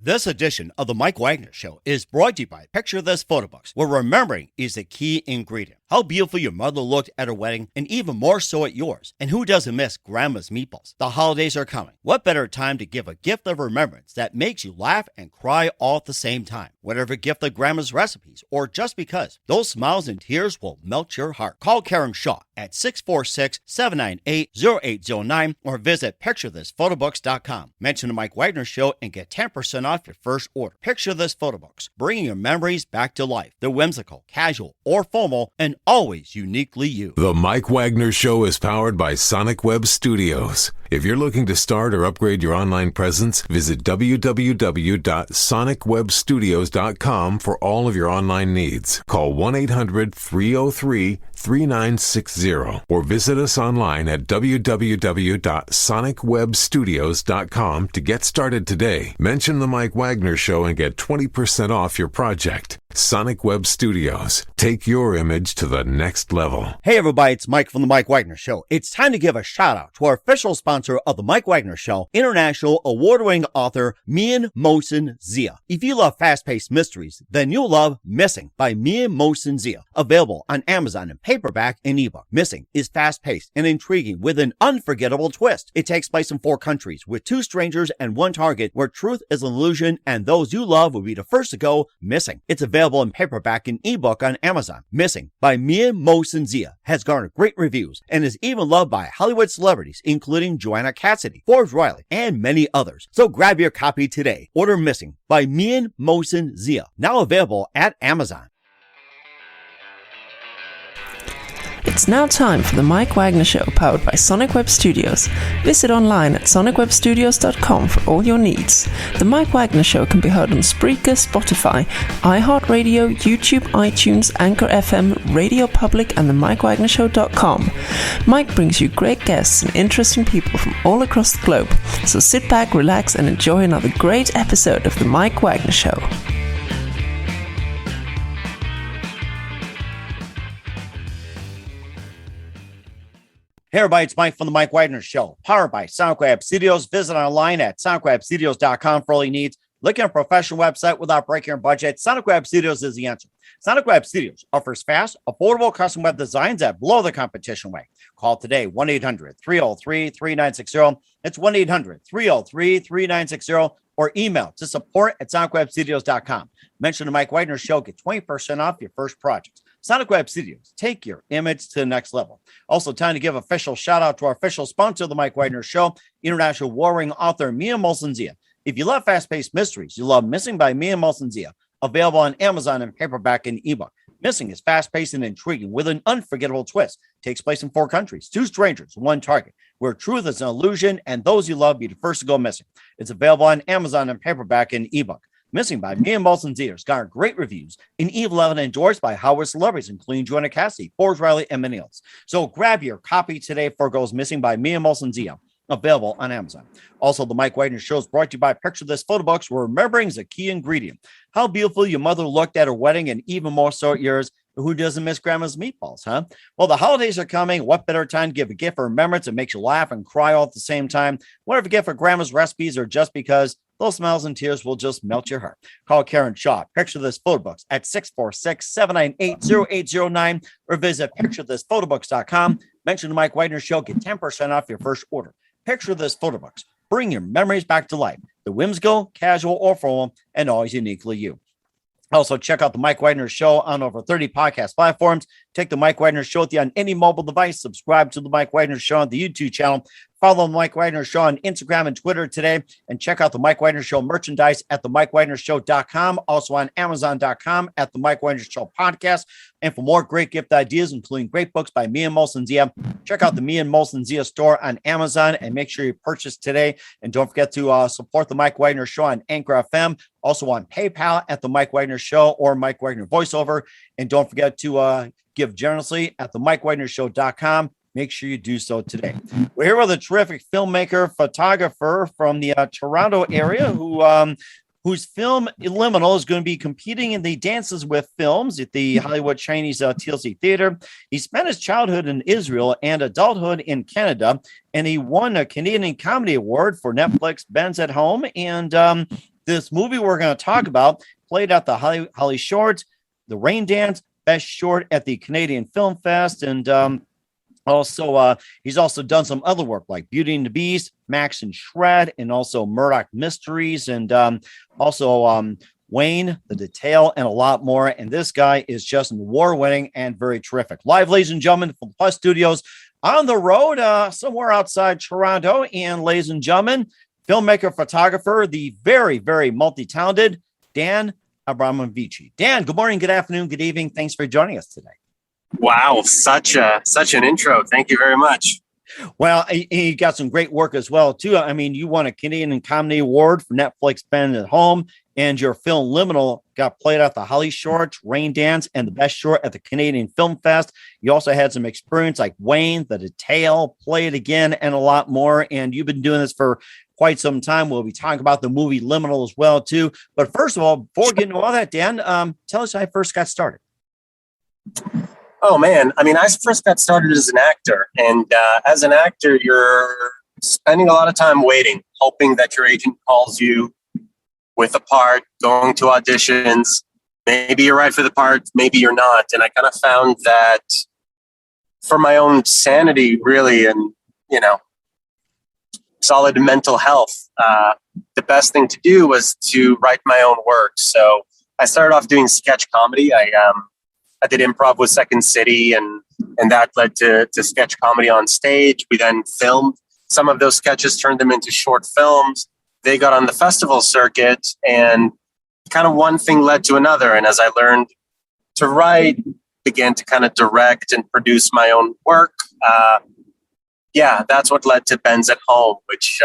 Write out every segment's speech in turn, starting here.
This edition of The Mike Wagner Show is brought to you by Picture This Photo Books, where remembering is the key ingredient. How beautiful your mother looked at her wedding, and even more so at yours. And who doesn't miss Grandma's meatballs? The holidays are coming. What better time to give a gift of remembrance that makes you laugh and cry all at the same time? Whatever gift of Grandma's recipes, or just because, those smiles and tears will melt your heart. Call Karen Shaw at 646-798-0809 or visit picturethisphotobooks.com. Mention The Mike Wagner Show and get 10% off your first order. Picture This Photo Books, bringing your memories back to life. They're whimsical, casual, or formal, and always uniquely you. The Mike Wagner Show is powered by Sonic Web Studios. If you're looking to start or upgrade your online presence, visit www.sonicwebstudios.com for all of your online needs. Call 1-800-303-3960 or visit us online at www.sonicwebstudios.com to get started today. Mention The Mike Wagner Show and get 20% off your project. Sonic Web Studios. Take your image to the next level. Hey everybody, it's Mike from The Mike Wagner Show. It's time to give a shout out to our official sponsor of The Mike Wagner Show, international award-winning author Mian Mohsen Zia. If you love fast-paced mysteries, then you'll love Missing by Mian Mohsen Zia. Available on Amazon in paperback and ebook. Missing is fast-paced and intriguing with an unforgettable twist. It takes place in 4 countries with 2 strangers and 1 target where truth is an illusion and those you love will be the first to go missing. It's available in paperback and ebook on Amazon. Missing by Mian Mohsen Zia has garnered great reviews and is even loved by Hollywood celebrities including Joanna Cassidy, Forbes Riley, and many others. So grab your copy today. Order Missing by Mian Mohsen Zia, now available at Amazon. It's now time for the Mike Wagner Show, powered by Sonic Web Studios. Visit online at sonicwebstudios.com for all your needs. The Mike Wagner Show can be heard on Spreaker, Spotify, iHeartradio, YouTube, iTunes, Anchor FM, Radio Public, and themikewagnershow.com. Mike brings you great guests and interesting people from all across the globe. So sit back, relax, and enjoy another great episode of the Mike Wagner Show. Hey everybody, it's Mike from The Mike Wagner Show, powered by Sonic Web Studios. Visit online at sonicwebstudios.com for all your needs. Looking at a professional website without breaking your budget? Sonic Web Studios is the answer. Sonic Web Studios offers fast, affordable custom web designs that blow the competition away. Call today, 1-800-303-3960. It's 1-800-303-3960 or email to support@sonicwebstudios.com. Mention The Mike Wagner Show, get 20% off your first project. Sonic Web Studios, take your image to the next level. Also, time to give official shout out to our official sponsor of The Mike Wagner Show, international warring author Mian Mohsen Zia. If you love fast-paced mysteries, you love Missing by Mian Mohsen Zia, available on Amazon in paperback and ebook. Missing is fast-paced and intriguing with an unforgettable twist. Takes place in 4 countries, 2 strangers, 1 target, where truth is an illusion and those you love be the first to go missing. It's available on Amazon in paperback and ebook. Missing by Mian Mohsen Zia has garnered great reviews and even loved and endorsed by Hollywood celebrities, including Joanna Cassidy, Forbes Riley, and many others. So grab your copy today for Goes Missing by Mian Mohsen Zia, available on Amazon. Also, the Mike Wagner Show is brought to you by Picture This Photo Books, where remembering is a key ingredient. How beautiful your mother looked at her wedding, and even more so at yours. Who doesn't miss Grandma's meatballs, huh? Well, the holidays are coming. What better time to give a gift for remembrance that makes you laugh and cry all at the same time? Whatever gift for Grandma's recipes or just because, those smiles and tears will just melt your heart. Call Karen Shaw, Picture This Photo Books at 646-798-0809 or visit picturethisphotobooks.com. Mention The Mike Wagner Show, get 10% off your first order. Picture This Photo Books. Bring your memories back to life. The whimsical, casual, or formal, and always uniquely you. Also, check out The Mike Wagner Show on over 30 podcast platforms. Take The Mike Wagner Show with you on any mobile device. Subscribe to The Mike Wagner Show on the YouTube channel. Follow The Mike Wagner Show on Instagram and Twitter today. And check out The Mike Wagner Show merchandise at themikewagnershow.com. Also on Amazon.com at The Mike Wagner Show podcast. And for more great gift ideas, including great books by Mian Mohsen Zia, check out the Mian Mohsen Zia store on Amazon and make sure you purchase today. And don't forget to support The Mike Wagner Show on Anchor FM. Also on PayPal at The Mike Wagner Show or Mike Wagner Voiceover. And don't forget to give generously at themikewagnershow.com. Make sure you do so today. We're here with a terrific filmmaker, photographer from the Toronto area whose film Liminal is going to be competing in the Dances with Films at the Hollywood Chinese TLC Theater. He spent his childhood in Israel and adulthood in Canada, and he won a Canadian Comedy Award for Netflix bensathome. And this movie we're going to talk about played at the Holly Shorts, the Rain Dance, Best Short at the Canadian Film Fest, and also he's also done some other work like Beauty and the Beast, Max and Shred, and also Murdoch Mysteries, and also Wayne, The Detail, and a lot more. And this guy is just an award-winning and very terrific. Live, ladies and gentlemen, from Plus Studios on the road somewhere outside Toronto. And ladies and gentlemen, filmmaker, photographer, the very, very multi-talented Dan Abramovici. Dan, good morning, good afternoon, good evening. Thanks for joining us today. Wow, such an intro. Thank you very much. Well, you got some great work as well, too. I mean, you won a Canadian Comedy Award for Netflix Ben at Home, and your film Liminal got played at the Holly Shorts, Rain Dance, and the Best Short at the Canadian Film Fest. You also had some experience like Wayne, The Detail, Play It Again, and a lot more. And you've been doing this for quite some time. We'll be talking about the movie Liminal as well, too. But first of all, before getting to all that, Dan, tell us how you first got started. Oh, man. I mean, I first got started as an actor. And as an actor, you're spending a lot of time waiting, hoping that your agent calls you with a part, going to auditions. Maybe you're right for the part, maybe you're not. And I kind of found that for my own sanity, really, and, solid mental health, the best thing to do was to write my own work. So I started off doing sketch comedy. I did improv with Second City, and that led to sketch comedy on stage. We then filmed some of those sketches, turned them into short films. They got on the festival circuit, and kind of one thing led to another. And as I learned to write, began to kind of direct and produce my own work. That's what led to Ben's at Home, which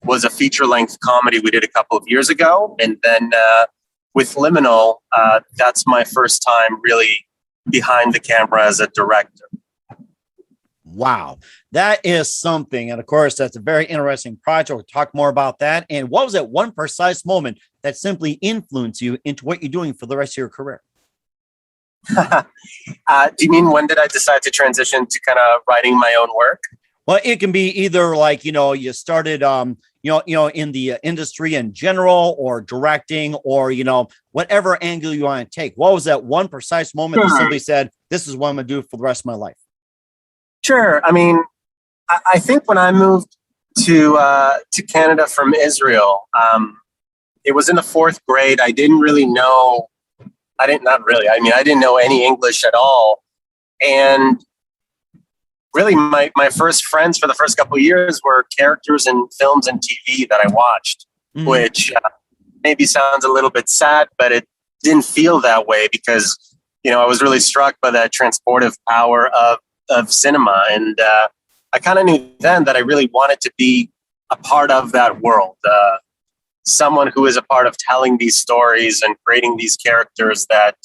was a feature-length comedy we did a couple of years ago. And then with Liminal, that's my first time really behind the camera as a director. Wow, that is something. And of course, that's a very interesting project. We'll talk more about that. And what was that one precise moment that simply influenced you into what you're doing for the rest of your career? Do you mean when did I decide to transition to kind of writing my own work? Well, it can be either like, you started, in the industry in general, or directing, or, whatever angle you want to take. What was that one precise moment that somebody said, this is what I'm going to do for the rest of my life? Sure. I mean, I think when I moved to Canada from Israel, it was in the 4th grade. I didn't really know. I didn't know any English at all. And really, my first friends for the first couple of years were characters in films and TV that I watched, which maybe sounds a little bit sad, but it didn't feel that way because, I was really struck by that transportive power of cinema. And I kind of knew then that I really wanted to be a part of that world, someone who is a part of telling these stories and creating these characters that,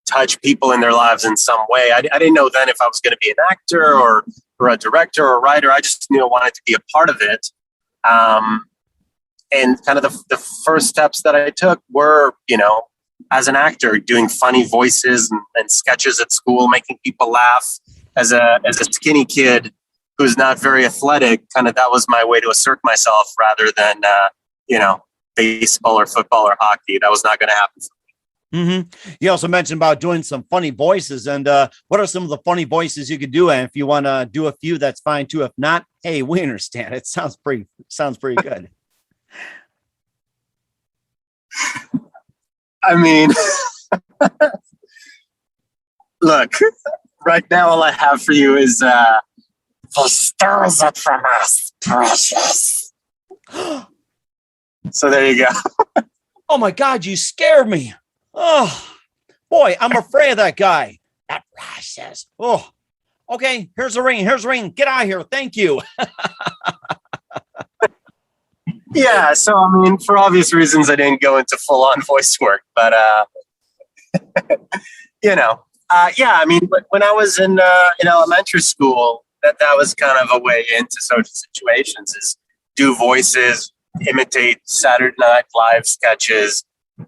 touch people in their lives in some way. I didn't know then if I was going to be an actor or a director or a writer. I just knew I wanted to be a part of it. And kind of the first steps that I took were, as an actor, doing funny voices and sketches at school, making people laugh. As a skinny kid who's not very athletic, kind of that was my way to assert myself rather than, baseball or football or hockey. That was not going to happen. Mm-hmm. You also mentioned about doing some funny voices, and what are some of the funny voices you could do? And if you want to do a few, that's fine too. If not, hey, we understand. It sounds pretty good. I mean, look, right now all I have for you is he steals it from us, precious. So there you go. Oh my God, you scared me. Oh, boy, I'm afraid of that guy. That precious. Oh, okay. Here's the ring. Get out of here. Thank you. Yeah. So, I mean, for obvious reasons, I didn't go into full on voice work, but, I mean, when I was in elementary school, that was kind of a way into social situations is do voices, imitate Saturday Night Live sketches,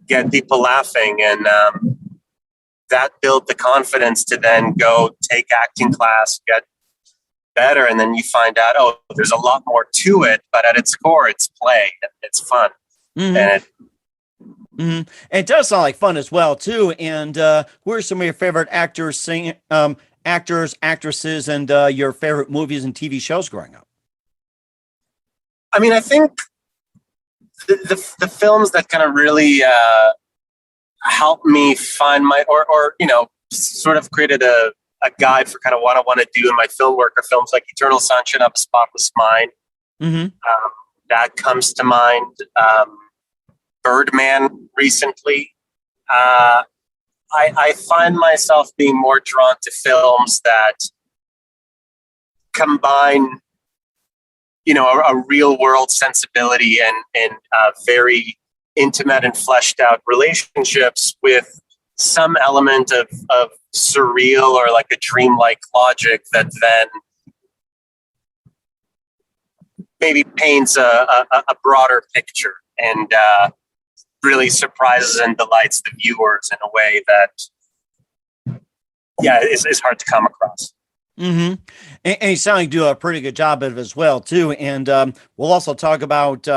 get people laughing. And that built the confidence to then go take acting class, get better. And then you find out, oh, there's a lot more to it, but at its core, it's play. It's fun. Mm-hmm. And And it does sound like fun as well, too. And who are some of your favorite actors, actresses, and your favorite movies and TV shows growing up? I mean, I think the films that kind of really helped me find my, or sort of created a guide for kind of what I want to do in my film work are films like Eternal Sunshine of a Spotless Mind. Mm-hmm. That comes to mind. Birdman recently. I find myself being more drawn to films that combine, a real world sensibility and very intimate and fleshed out relationships with some element of surreal or like a dreamlike logic that then maybe paints a broader picture and really surprises and delights the viewers in a way that, is hard to come across. Mm-hmm. And you sound like you do a pretty good job of it as well, too. And we'll also talk about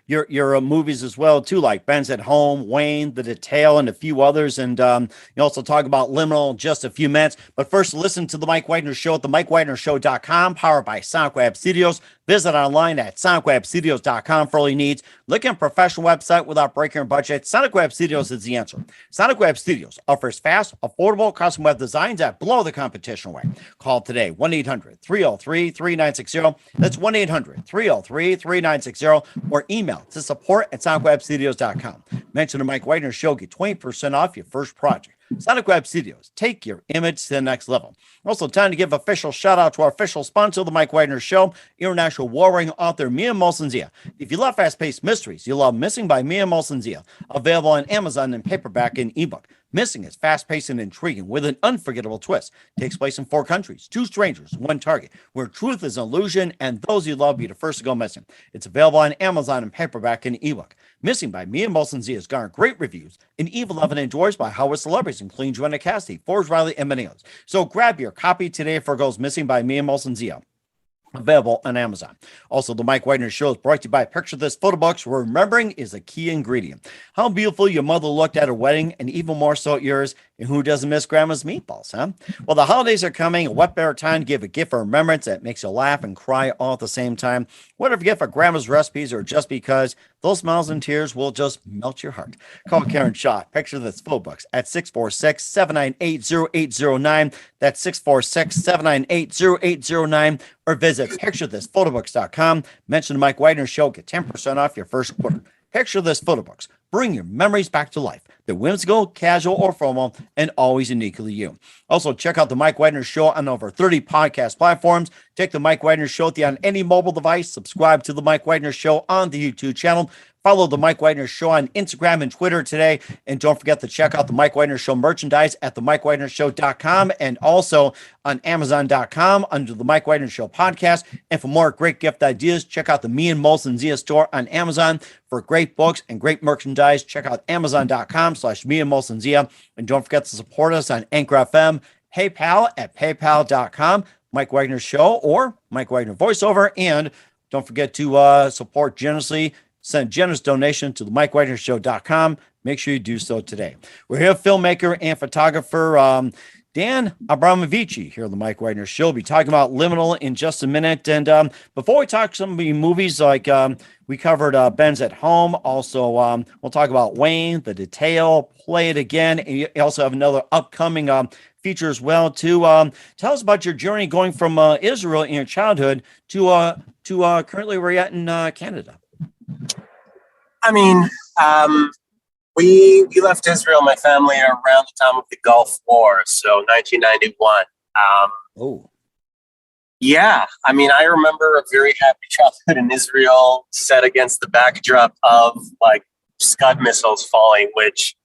your movies as well, too, like Ben's at Home, Wayne, The Detail, and a few others. And you also talk about Liminal in just a few minutes. But first, listen to The Mike Wagner Show at themikewagnershow.com, powered by SonicWeb Studios. Visit online at sonicwebstudios.com for all your needs. Look at a professional website without breaking your budget. SonicWeb Studios is the answer. SonicWeb Studios offers fast, affordable custom web designs that blow the competition away. Call today, 1-800-303-3960. That's 1-800-303-3960. Or email to support@sonicwebstudios.com. Mention the Mike Wagner Show. Get 20% off your first project. Sonic Web Studios, take your image to the next level. Also, time to give official shout out to our official sponsor, The Mike Wagner Show, international warring author Mia Molson-Zia. If you love fast-paced mysteries, you'll love Missing by Mia Molson-Zia, available on Amazon in paperback and ebook. Missing is fast-paced and intriguing with an unforgettable twist. Takes place in 4 countries, 2 strangers, 1 target, where truth is an illusion and those you love be the first to go missing. It's available on Amazon in paperback and ebook. Missing by Mia Molson-Zia has garnered great reviews and even loved and endorsed by Howard celebrities, including Joanna Cassidy, Forbes Riley, and many others. So grab your copy today for Goes Missing by Mia Molson-Zia. Available on Amazon. Also, the Mike Wagner Show is brought to you by Picture This Photo Books, where remembering is a key ingredient. How beautiful your mother looked at her wedding, and even more so at yours. And who doesn't miss Grandma's meatballs, huh? Well, the holidays are coming. What better time to give a gift of remembrance that makes you laugh and cry all at the same time? Whatever gift for Grandma's recipes or just because, those smiles and tears will just melt your heart. Call Karen Shaw, Picture This Photo Books, at 646-798-0809. That's 646-798-0809. Or visit picturethisphotoBooks.com. Mention the Mike Wagner Show. Get 10% off your first order. Picture This Photo Books. Bring your memories back to life. They're whimsical, casual, or formal, and always uniquely you. Also, check out the Mike Wagner Show on over 30 podcast platforms. Take the Mike Wagner Show on any mobile device. Subscribe to the Mike Wagner Show on the YouTube channel. Follow the Mike Wagner Show on Instagram and Twitter today. And don't forget to check out the Mike Wagner Show merchandise at themikewagnershow.com and also on Amazon.com under the Mike Wagner Show podcast. And for more great gift ideas, check out the Me and Molson-Zia store on Amazon. For great books and great merchandise, check out Amazon.com/Me and Molson-Zia. And don't forget to support us on Anchor FM, PayPal at paypal.com, Mike Wagner Show or Mike Wagner Voiceover. And don't forget to support generously. Send a generous donation to the mikewagnershow.com. Make sure you do so today. We're here, filmmaker and photographer Dan Abramovici here on the Mike Wagner Show. We'll be talking about Liminal in just a minute. And before we talk some of the movies, like we covered Ben's at Home. Also, we'll talk about Wayne, The Detail, Play It Again. And you also have another upcoming feature as well, too. Tell us about your journey going from Israel in your childhood to currently where you're at in Canada. I mean, we left Israel, my family, around the time of the Gulf War, so 1991. Yeah, I mean, I remember a very happy childhood in Israel set against the backdrop of like Scud missiles falling, which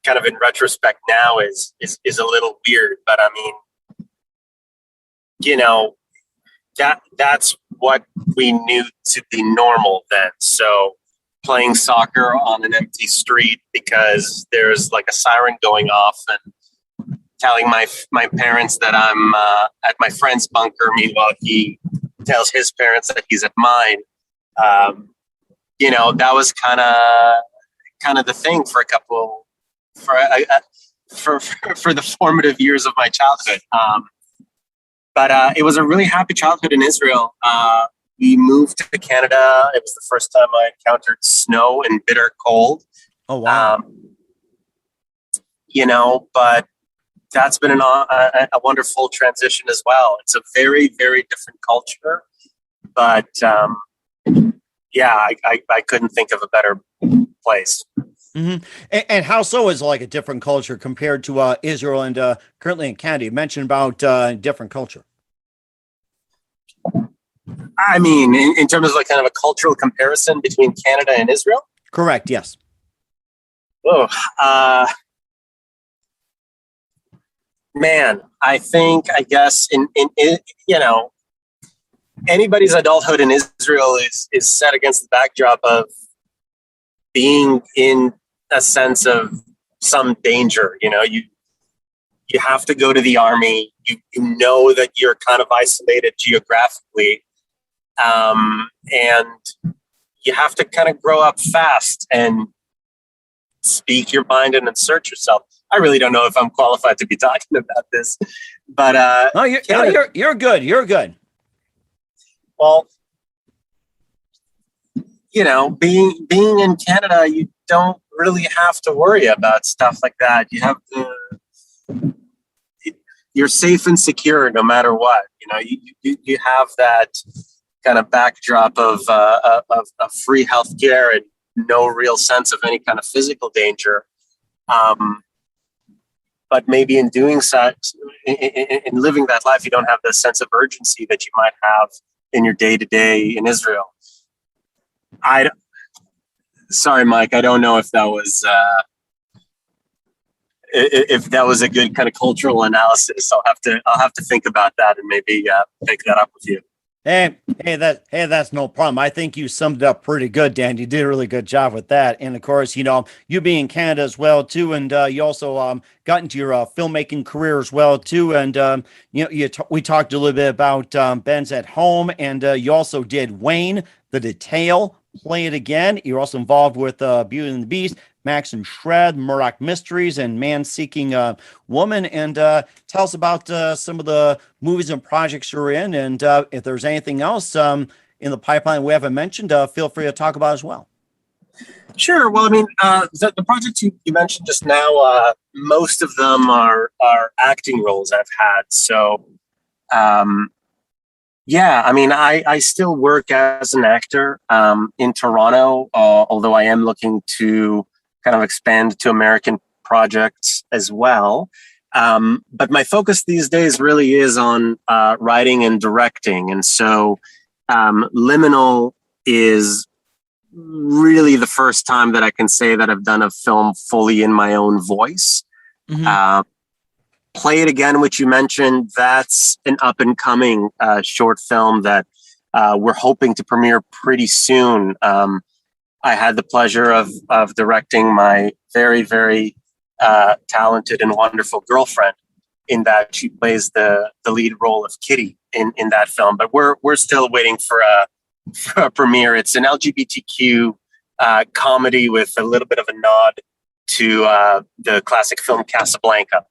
kind of in retrospect now is a little weird. But I mean, that's what we knew to be normal then. So playing soccer on an empty street because there's like a siren going off and telling my parents that I'm at my friend's bunker. Meanwhile, he tells his parents that he's at mine. That was kind of the thing for the formative years of my childhood. But it was a really happy childhood in Israel. We moved to Canada. It was the first time I encountered snow and bitter cold. Oh, wow. But that's been a wonderful transition as well. It's a very, very different culture. But I couldn't think of a better place. Mm-hmm. And how so is like a different culture compared to Israel and currently in Canada? You mentioned about different culture. I mean, in terms of like kind of a cultural comparison between Canada and Israel? Correct, yes. Oh, man, I guess in anybody's adulthood in Israel is set against the backdrop of being in a sense of some danger. You have to go to the army. You know that you're kind of isolated geographically. And you have to kind of grow up fast and speak your mind and insert yourself. I really don't know if I'm qualified to be talking about this, but no, you're good. You're good. Well, being in Canada, you don't really have to worry about stuff like that. You're safe and secure no matter what. You have that kind of backdrop of free healthcare and no real sense of any kind of physical danger. But maybe in doing such, in living that life, you don't have the sense of urgency that you might have in your day-to-day in Israel. Sorry, Mike, I don't know if that was a good kind of cultural analysis. I'll have to think about that and maybe pick that up with you. Hey, that's no problem. I think you summed it up pretty good, Dan. You did a really good job with that. And of course, you being in Canada as well too, and you also got into your filmmaking career as well too. And we talked a little bit about Ben's at Home, and you also did Wayne, The Detail, Play It Again. You're also involved with Beauty and the Beast, Max and Shred, Murdoch Mysteries, and Man Seeking Woman. And tell us about some of the movies and projects you're in. And if there's anything else in the pipeline we haven't mentioned, feel free to talk about as well. Sure. Well, I mean, the projects you mentioned just now, most of them are acting roles I've had. So, yeah, I mean, I still work as an actor in Toronto, although I am looking to kind of expand to American projects as well. But my focus these days really is on writing and directing. And so Liminal is really the first time that I can say that I've done a film fully in my own voice. Mm-hmm. Play It Again, which you mentioned, that's an up and coming short film that we're hoping to premiere pretty soon. I had the pleasure of directing my very, very talented and wonderful girlfriend in that. She plays the lead role of Kitty in that film, but we're still waiting for a premiere. It's an LGBTQ comedy with a little bit of a nod to the classic film Casablanca.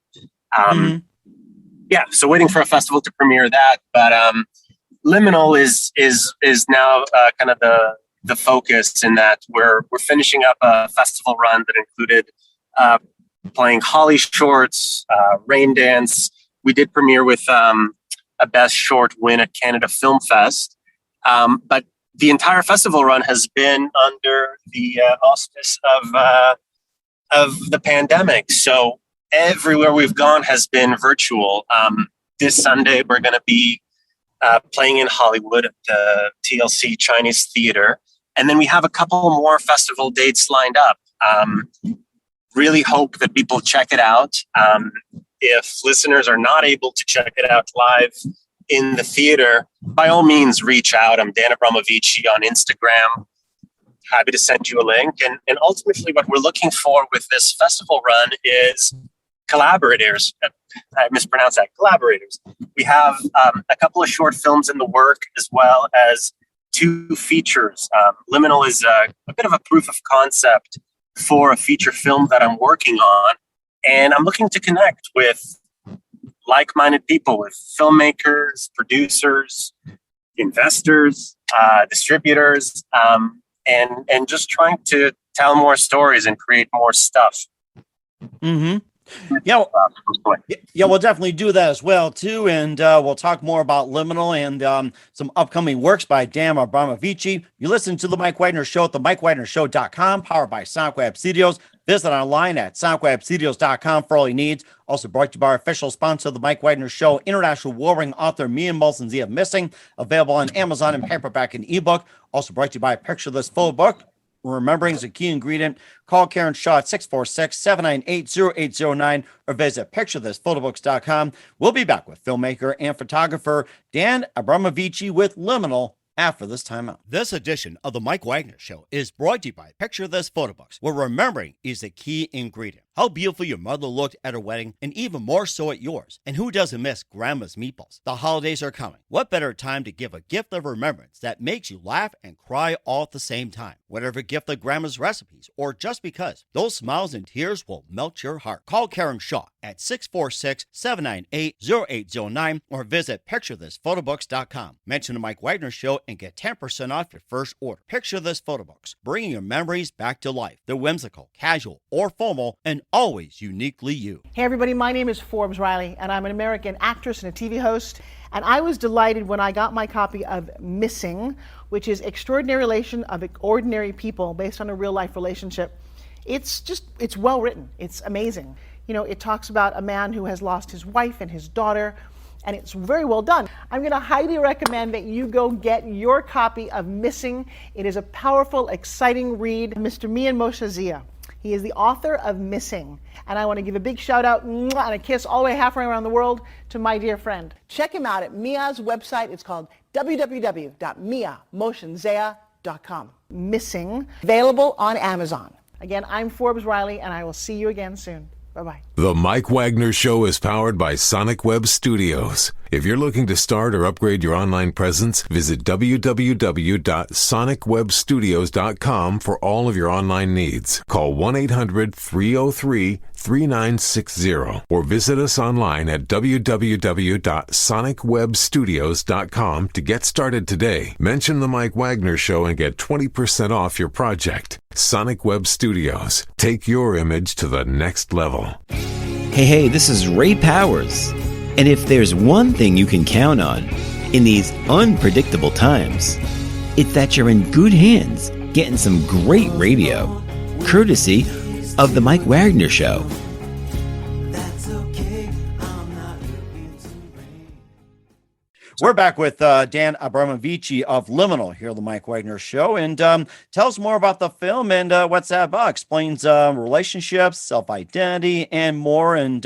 Yeah, so waiting for a festival to premiere that, but Liminal is now kind of the focus in that we're finishing up a festival run that included playing Holly shorts, Rain Dance. We did premiere with a Best Short win at Canada Film Fest, but the entire festival run has been under the auspice of the pandemic. So everywhere we've gone has been virtual. This Sunday, we're going to be playing in Hollywood at the TLC Chinese Theater. And then we have a couple more festival dates lined up. Really hope that people check it out. If listeners are not able to check it out live in the theater, by all means, reach out. I'm Dan Abramovici on Instagram. Happy to send you a link. And ultimately, what we're looking for with this festival run is collaborators. I mispronounced that. Collaborators. We have a couple of short films in the work, as well as 2 features. Liminal is a bit of a proof of concept for a feature film that I'm working on, and I'm looking to connect with like-minded people, with filmmakers, producers, investors, distributors, and just trying to tell more stories and create more stuff. Mm-hmm. Yeah, we'll definitely do that as well too, and we'll talk more about Liminal and some upcoming works by Dan Abramovici. You listen to the Mike Wagner Show at themikewagnershow.com, powered by SonicWeb Studios. Visit online at sonicwebstudios.com for all your needs. Also brought to you by our official sponsor, the Mike Wagner Show, international warring author Mian Molson of Missing, available on Amazon in paperback and ebook. Also brought to you by Picture This Photo Book. Remembering is a key ingredient. Call Karen Shaw at 646-798-0809 or visit picturethisphotoBooks.com. We'll be back with filmmaker and photographer Dan Abramovici with Liminal after this timeout. This edition of the Mike Wagner Show is brought to you by Picture This Photo Books, where remembering is the key ingredient. How beautiful your mother looked at her wedding, and even more so at yours. And who doesn't miss Grandma's meatballs? The holidays are coming. What better time to give a gift of remembrance that makes you laugh and cry all at the same time? Whatever gift of Grandma's recipes, or just because, those smiles and tears will melt your heart. Call Karen Shaw at 646-798-0809 or visit picturethisphotoBooks.com. Mention the Mike Wagner Show and get 10% off your first order. Picture This Photo Books, bringing your memories back to life. They're whimsical, casual, or formal, and always uniquely you. Hey everybody, my name is Forbes Riley, and I'm an American actress and a TV host. And I was delighted when I got my copy of Missing, which is Extraordinary Relation of Ordinary People based on a real life relationship. It's well written. It's amazing. You know, it talks about a man who has lost his wife and his daughter, and it's very well done. I'm going to highly recommend that you go get your copy of Missing. It is a powerful, exciting read. Mr. Mian Molson. He is the author of Missing. And I want to give a big shout out and a kiss all the way halfway around the world to my dear friend. Check him out at Mia's website. It's called www.miamotionzea.com. Missing, available on Amazon. Again, I'm Forbes Riley, and I will see you again soon. Bye-bye. The Mike Wagner Show is powered by SonicWeb Studios. If you're looking to start or upgrade your online presence, visit www.sonicwebstudios.com for all of your online needs. Call 1-800-303-3960 or visit us online at www.sonicwebstudios.com to get started today. Mention the Mike Wagner Show and get 20% off your project. Sonic Web Studios. Take your image to the next level. Hey, this is Ray Powers. And if there's one thing you can count on in these unpredictable times, it's that you're in good hands getting some great radio, courtesy of The Mike Wagner Show. We're back with Dan Abramovici of Liminal here on the Mike Wagner Show, and tell us more about the film and what's that about. Explains relationships, self-identity, and more. And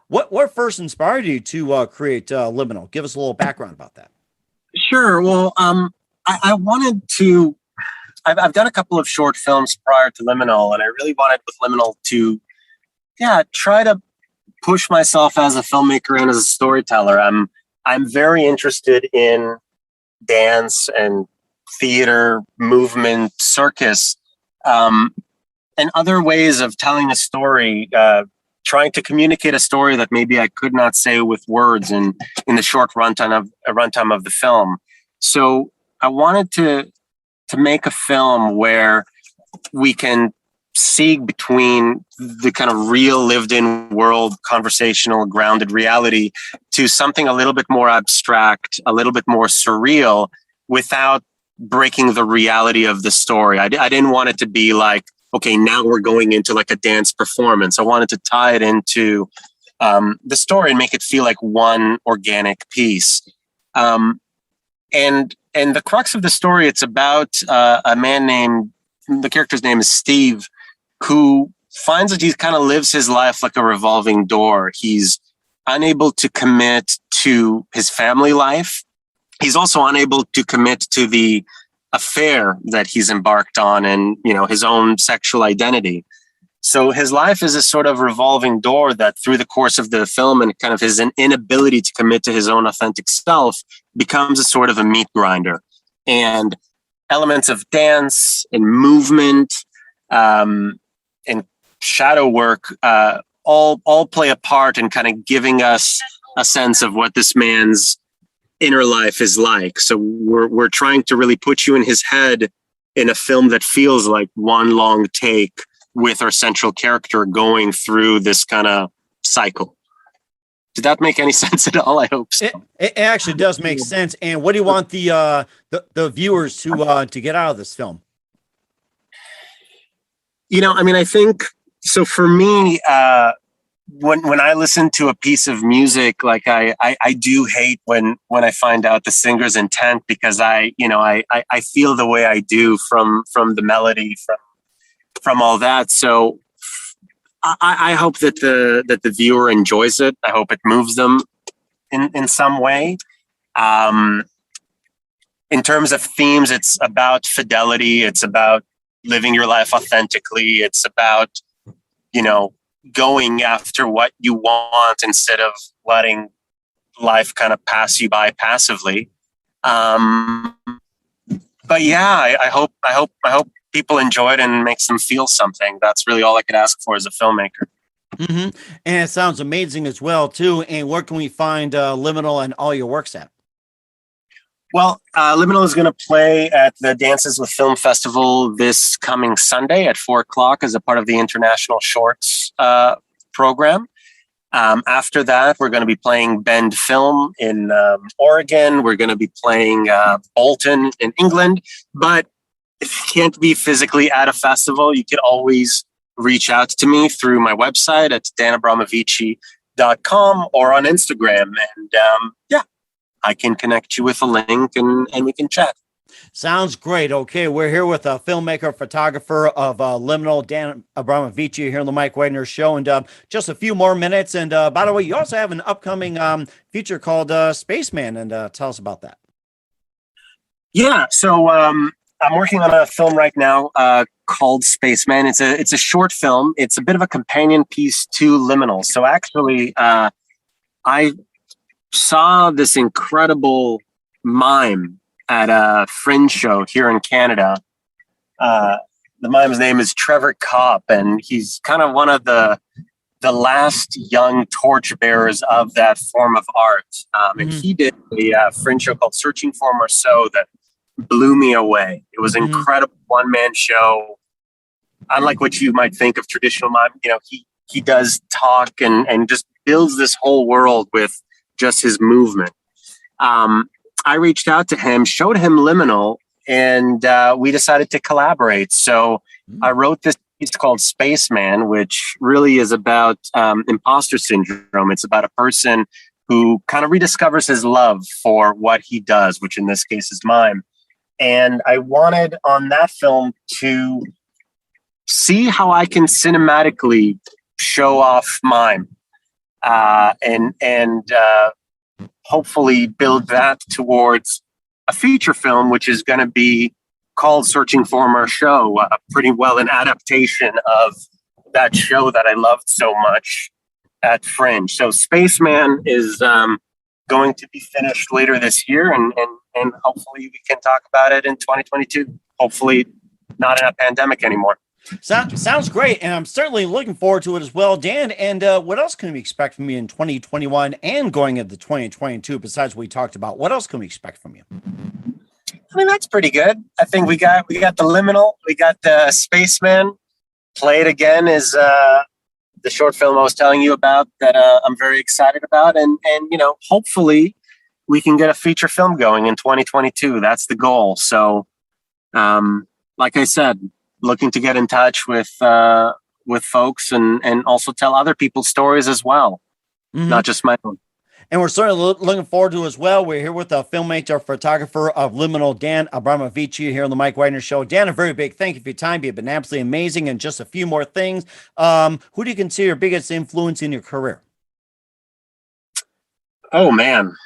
what first inspired you to create Liminal? Give us a little background about that. Sure. Well, I wanted to. I've done a couple of short films prior to Liminal, and I really wanted with Liminal to, try to push myself as a filmmaker and as a storyteller. I'm very interested in dance and theater, movement, circus, and other ways of telling a story, trying to communicate a story that maybe I could not say with words in the short runtime of the film. So I wanted to make a film where we can see between the kind of real lived-in world, conversational, grounded reality to something a little bit more abstract, a little bit more surreal, without breaking the reality of the story. I didn't want it to be like, okay, now we're going into like a dance performance. I wanted to tie it into the story and make it feel like one organic piece. And the crux of the story, it's about a man named, the character's name is Steve, who finds that he kind of lives his life like a revolving door. He's unable to commit to his family life. He's also unable to commit to the affair that he's embarked on and, his own sexual identity. So his life is a sort of revolving door that through the course of the film and kind of his inability to commit to his own authentic self becomes a sort of a meat grinder. And elements of dance and movement and shadow work all play a part in kind of giving us a sense of what this man's inner life is like. So we're trying to really put you in his head in a film that feels like one long take with our central character going through this kind of cycle. Did that make any sense at all? I hope so. It actually does make sense. And what do you want the viewers to get out of this film? I think so. For me, when I listen to a piece of music, like I do hate when I find out the singer's intent, because I feel the way I do from the melody, from all that. So I hope that the viewer enjoys it. I hope it moves them in some way. In terms of themes, it's about fidelity. It's about living your life authentically. It's about, going after what you want instead of letting life kind of pass you by passively. But yeah, I hope people enjoy it and makes them feel something. That's really all I could ask for as a filmmaker. Mm-hmm. And it sounds amazing as well too. And where can we find Liminal and all your works at? Well, Liminal is going to play at the Dances with Film Festival this coming Sunday at 4:00 as a part of the International Shorts program. After that, we're going to be playing Bend Film in Oregon. We're going to be playing Bolton in England. But if you can't be physically at a festival, you can always reach out to me through my website at danabramovici.com or on Instagram. And I can connect you with a link and we can chat. Sounds great. Okay, we're here with a filmmaker, photographer of Liminal, Dan Abramovici, here on the Mike Wagner Show. And just a few more minutes. And by the way, you also have an upcoming feature called Spaceman. And tell us about that. Yeah, so I'm working on a film right now called Spaceman. It's a short film. It's a bit of a companion piece to Liminal. So actually, I saw this incredible mime at a fringe show here in Canada. The mime's name is Trevor Kopp, and he's kind of one of the last young torchbearers of that form of art. And he did a fringe show called Searching for Marceau that blew me away. It was an incredible one-man show. Unlike what you might think of traditional mime, he does talk and just builds this whole world with just his movement. I reached out to him, showed him Liminal, and we decided to collaborate. So I wrote this piece called Spaceman, which really is about imposter syndrome. It's about a person who kind of rediscovers his love for what he does, which in this case is mime. And I wanted on that film to see how I can cinematically show off mime. And hopefully build that towards a feature film, which is going to be called Searching for Marceau, pretty well an adaptation of that show that I loved so much at Fringe. So Spaceman is going to be finished later this year, and hopefully we can talk about it in 2022. Hopefully not in a pandemic anymore. Sounds great, and I'm certainly looking forward to it as well, Dan. And what else can we expect from you in 2021 and going into 2022 besides what we talked about? What else can we expect from you? I mean, that's pretty good. I think we got the Liminal, we got the Spaceman. Play It Again is the short film I was telling you about that I'm very excited about, and hopefully we can get a feature film going in 2022. That's the goal. So, like I said, looking to get in touch with folks and also tell other people's stories as well, not just my own. And we're certainly looking forward to it as well. We're here with a filmmaker, photographer of Liminal, Dan Abramovici, here on the Mike Wagner Show. Dan, a very big thank you for your time. You've been absolutely amazing. And just a few more things. Who do you consider your biggest influence in your career? Oh, man.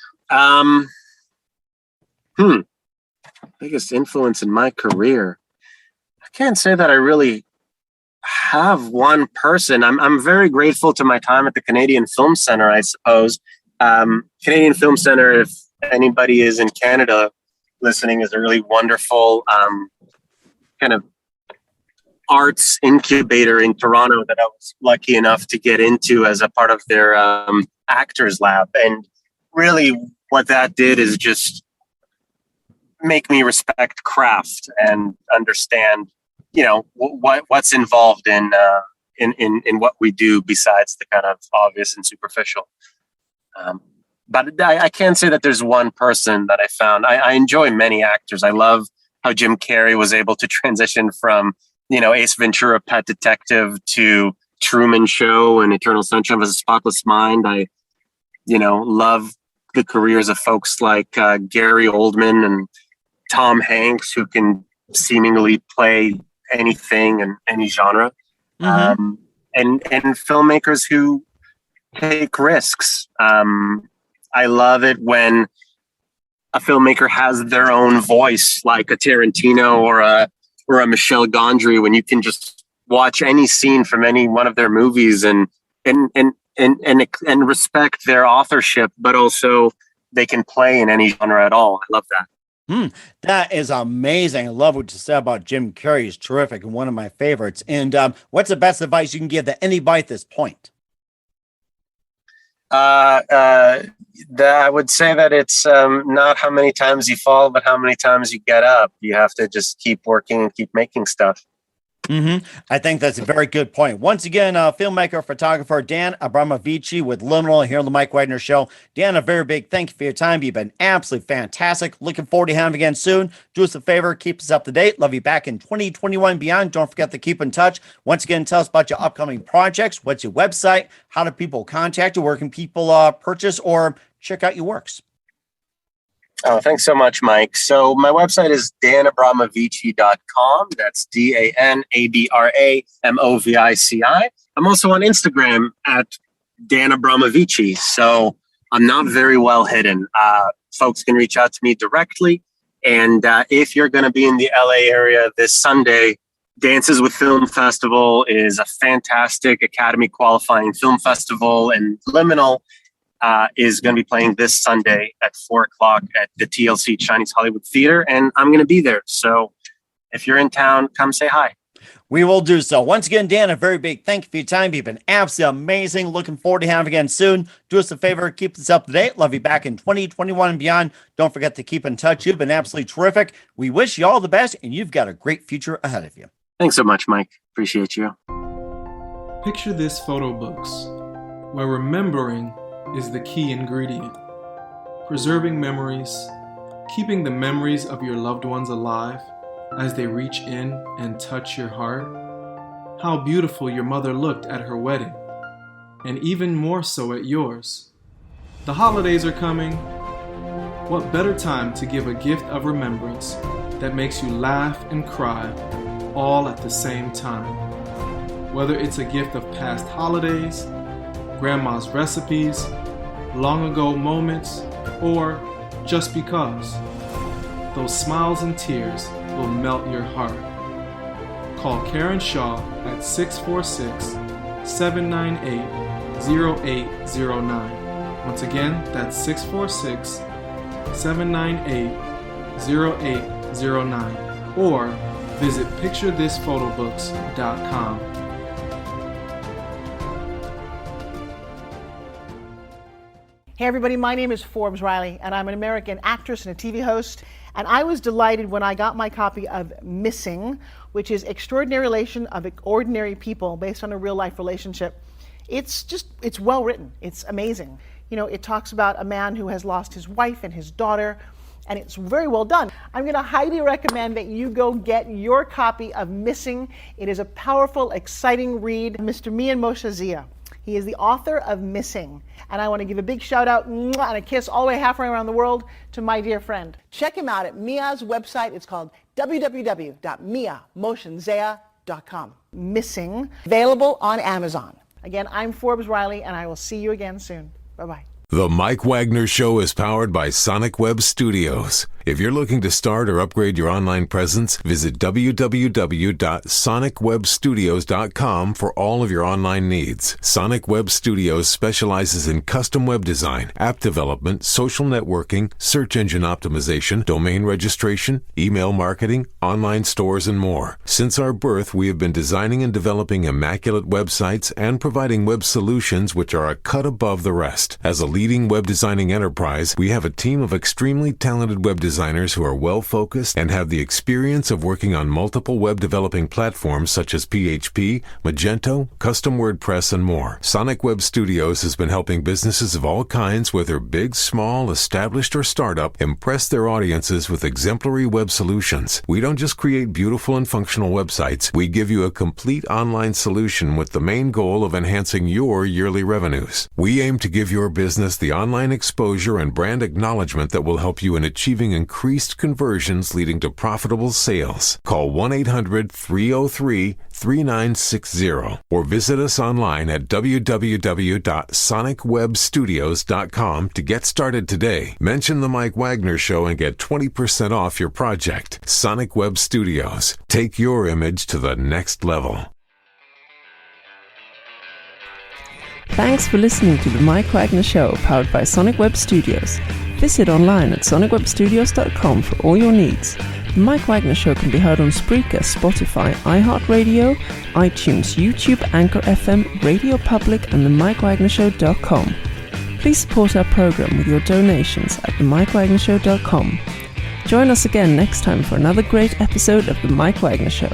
Biggest influence in my career. I can't say that I really have one person. I'm very grateful to my time at the Canadian Film Center, I suppose. Canadian Film Center, if anybody is in Canada listening, is a really wonderful kind of arts incubator in Toronto that I was lucky enough to get into as a part of their actors lab. And really what that did is just make me respect craft and understand, you know, what's involved in what we do besides the kind of obvious and superficial. But I can't say that there's one person that I found. I enjoy many actors. I love how Jim Carrey was able to transition from, you know, Ace Ventura, Pet Detective, to Truman Show and Eternal Sunshine of a Spotless Mind. I, you know, love the careers of folks like Gary Oldman and Tom Hanks, who can seemingly play anything and any genre, and filmmakers who take risks. I love it when a filmmaker has their own voice, like a Tarantino or a Michel Gondry, when you can just watch any scene from any one of their movies and respect their authorship, but also they can play in any genre at all. I love that. That is amazing. I love what you said about Jim Carrey. He's terrific and one of my favorites. And what's the best advice you can give to anybody at this point? I would say that it's not how many times you fall, but how many times you get up. You have to just keep working and keep making stuff. I think that's a very good point. Once again, filmmaker, photographer, Dan Abramovici with Liminal here on the Mike Wagner Show. Dan, a very big thank you for your time. You've been absolutely fantastic. Looking forward to having you again soon. Do us a favor, keep us up to date. Love you back in 2021 and beyond. Don't forget to keep in touch. Once again, tell us about your upcoming projects. What's your website? How do people contact you? Where can people purchase or check out your works? Oh, thanks so much, Mike. So my website is danabramovici.com. That's DANABRAMOVICI. I'm also on Instagram at Dan Abramovici. So I'm not very well hidden. Folks can reach out to me directly. And if you're going to be in the LA area this Sunday, Dances with Film Festival is a fantastic Academy qualifying film festival, and Liminal is going to be playing this Sunday at 4:00 at the TLC Chinese Hollywood Theater, and I'm going to be there. So if you're in town, come say hi. We will do so. Once again, Dan, a very big thank you for your time. You've been absolutely amazing. Looking forward to having you again soon. Do us a favor, keep us up to date. Love you back in 2021 and beyond. Don't forget to keep in touch. You've been absolutely terrific. We wish you all the best, and you've got a great future ahead of you. Thanks so much, Mike. Appreciate you. Picture this photo books, where remembering is the key ingredient. Preserving memories, keeping the memories of your loved ones alive as they reach in and touch your heart. How beautiful your mother looked at her wedding, and even more so at yours. The holidays are coming. What better time to give a gift of remembrance that makes you laugh and cry all at the same time? Whether it's a gift of past holidays, grandma's recipes, long ago moments, or just because. Those smiles and tears will melt your heart. Call Karen Shaw at 646-798-0809. Once again, that's 646-798-0809. Or visit picturethisphotobooks.com. Hey everybody, my name is Forbes Riley, and I'm an American actress and a TV host. And I was delighted when I got my copy of Missing, which is Extraordinary Relation of Ordinary People based on a real life relationship. It's well written. It's amazing. You know, it talks about a man who has lost his wife and his daughter, and it's very well done. I'm going to highly recommend that you go get your copy of Missing. It is a powerful, exciting read. Mr. Mian Moshe Zia. He is the author of Missing. And I want to give a big shout out and a kiss all the way halfway around the world to my dear friend. Check him out at Mia's website. It's called www.miamoshenzea.com. Missing, available on Amazon. Again, I'm Forbes Riley, and I will see you again soon. Bye-bye. The Mike Wagner Show is powered by Sonic Web Studios. If you're looking to start or upgrade your online presence, visit www.sonicwebstudios.com for all of your online needs. Sonic Web Studios specializes in custom web design, app development, social networking, search engine optimization, domain registration, email marketing, online stores, and more. Since our birth, we have been designing and developing immaculate websites and providing web solutions which are a cut above the rest. As a leading web designing enterprise, we have a team of extremely talented web designers who are well-focused and have the experience of working on multiple web developing platforms such as PHP, Magento, custom WordPress, and more. Sonic Web Studios has been helping businesses of all kinds, whether big, small, established, or startup, impress their audiences with exemplary web solutions. We don't just create beautiful and functional websites, we give you a complete online solution with the main goal of enhancing your yearly revenues. We aim to give your business the online exposure and brand acknowledgement that will help you in achieving increased conversions leading to profitable sales. Call 1-800-303-3960 or visit us online at www.sonicwebstudios.com to get started today. Mention the Mike Wagner Show and get 20% off your project. Sonic Web Studios. Take your image to the next level. Thanks for listening to The Mike Wagner Show, powered by Sonic Web Studios. Visit online at sonicwebstudios.com for all your needs. The Mike Wagner Show can be heard on Spreaker, Spotify, iHeartradio, iTunes, YouTube, Anchor FM, Radio Public, and themikewagnershow.com. Please support our program with your donations at themikewagnershow.com. Join us again next time for another great episode of The Mike Wagner Show.